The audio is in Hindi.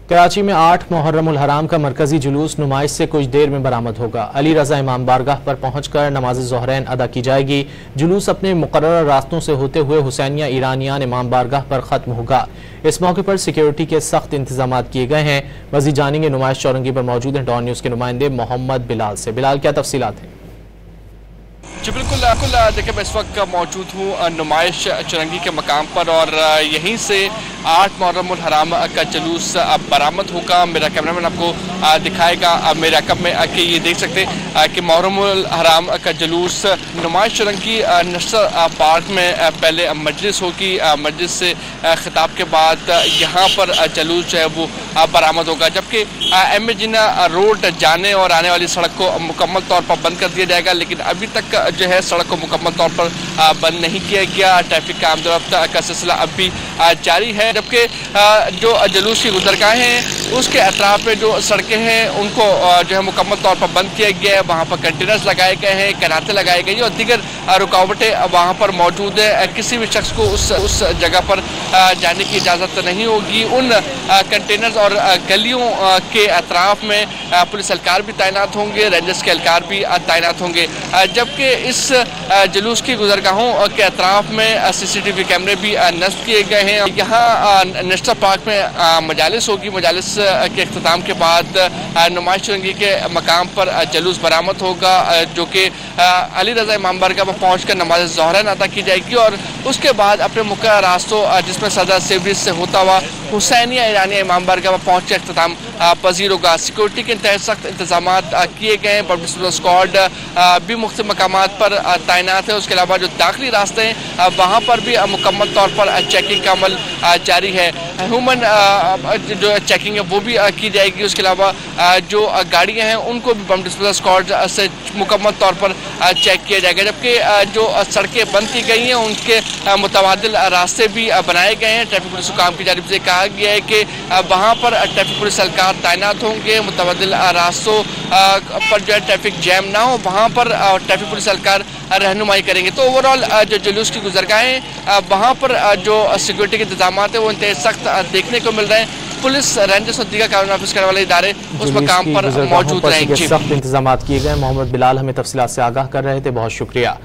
कराची में 8 मुहर्रमुल हराम का मरकजी जुलूस नुमाइश से कुछ देर में बरामद होगा। अली रजा इमाम बारगाह पर पहुंचकर नमाज ज़ोहरैन अदा की जाएगी। जुलूस अपने मुकर्रर रास्तों से होते हुए हुसैनिया ईरानियान इमाम बारगाह पर खत्म होगा। इस मौके पर सिक्योरिटी के सख्त इंतजाम किए गए हैं। मज़ीद जानेंगे नुमाइश चौरंगी पर मौजूद हैं डॉन न्यूज़ के नुमाइंदे मोहम्मद बिलाल से। बिलाल, क्या तफसीलात हैं? जी बिल्कुल देखिए, मैं इस वक्त मौजूद हूँ नुमाइश चौरंगी के मकाम पर और यहीं से 8 मुहर्रमुल हराम का जुलूस अब बरामद होगा। मेरा कैमरामैन आपको दिखाएगा मेरे रकम में कि ये देख सकते हैं कि मुहर्रमुल हराम का जुलूस नुमाइश चौरंगी नेशनल पार्क में पहले मजलिस होगी। मजलिस से खिताब के बाद यहाँ पर जुलूस जो है वो बरामद होगा, जबकि एम ए जिन्ना रोड जाने और आने वाली सड़क को मुकम्मल तौर पर बंद कर दिया जाएगा। लेकिन अभी तक जो है सड़क को मुकम्मल तौर पर बंद नहीं किया गया। ट्रैफिक का आमदोरफ्त का सिलसिला अब भी जारी है, जबकि जो जुलूस की गुजरगाहें हैं उसके अतराफ में जो सड़कें हैं उनको जो है मुकम्मल तौर पर बंद किया गया है। वहाँ पर कंटेनर्स लगाए गए हैं, कनातें लगाई गई हैं और दीगर रुकावटें वहाँ पर मौजूद है। किसी भी शख्स को उस जगह पर जाने की इजाज़त नहीं होगी। उन कंटेनर्स और गलियों के अतराफ में पुलिस एहलकार भी तैनात होंगे, रेंजर्स के एहलकार भी तैनात होंगे, जबकि इस जुलूस की गुजरगाहों के अतराफ में CCTV कैमरे भी नस्ब किए गए हैं। यहाँ नेशनल पार्क में मजालिस होगी। मजालिस के अख्ताम के बाद नुमाइश चौरंगी के मकाम पर जुलूस बरामद होगा, जो कि अली रजा इमाम बारगाह पर पहुँच कर नमाज ज़ोहरैन अदा की जाएगी और उसके बाद अपने मुकर्रर रास्तों जिसमें सदर सेवरी से होता हुआ हुसैनिया ईरानिया इमाम बारगाह पर पहुँच कर अख्ताम पजीर होगा। सिक्योरिटी के तहत सख्त इंतजाम किए गए हैं। पब्लिक स्क्वाड भी मुख्तलिफ मकामात पर तैनात है। उसके अलावा जो दाखिली रास्ते हैं वहाँ पर भी मुकम्मल तौर पर चेकिंग का अमल जारी है। ह्यूमन जो चेकिंग है वो भी की जाएगी। उसके अलावा जो गाड़ियाँ हैं उनको भी बम डिस्पोजल स्क्वाड से मुकम्मल तौर पर चेक किया जाएगा, जबकि जो सड़कें बंद की गई हैं उनके मुतबादिल रास्ते भी बनाए गए हैं। ट्रैफिक पुलिस हुकाम की जानिब से कहा गया है कि वहाँ पर ट्रैफिक पुलिस एहलकार तैनात होंगे। मुतबादिल रास्तों पर जो है ट्रैफिक जैम ना हो वहाँ पर ट्रैफिक पुलिस एहलकार रहनुमाई करेंगे। तो ओवरऑल जो जुलूस की गुजरगाहें वहाँ पर जो सिक्योरिटी के इंतजाम है वो इंतहाई सख्त देखने को मिल रहे हैं। पुलिस, रेंजर्स और दीगर कानून नाफिज करने वाले इदारे उस मकाम पर मौजूद रहेंगे। सख्त इंतजाम किए गए। मोहम्मद बिलाल हमें तफसीलात से आगाह कर रहे थे, बहुत शुक्रिया।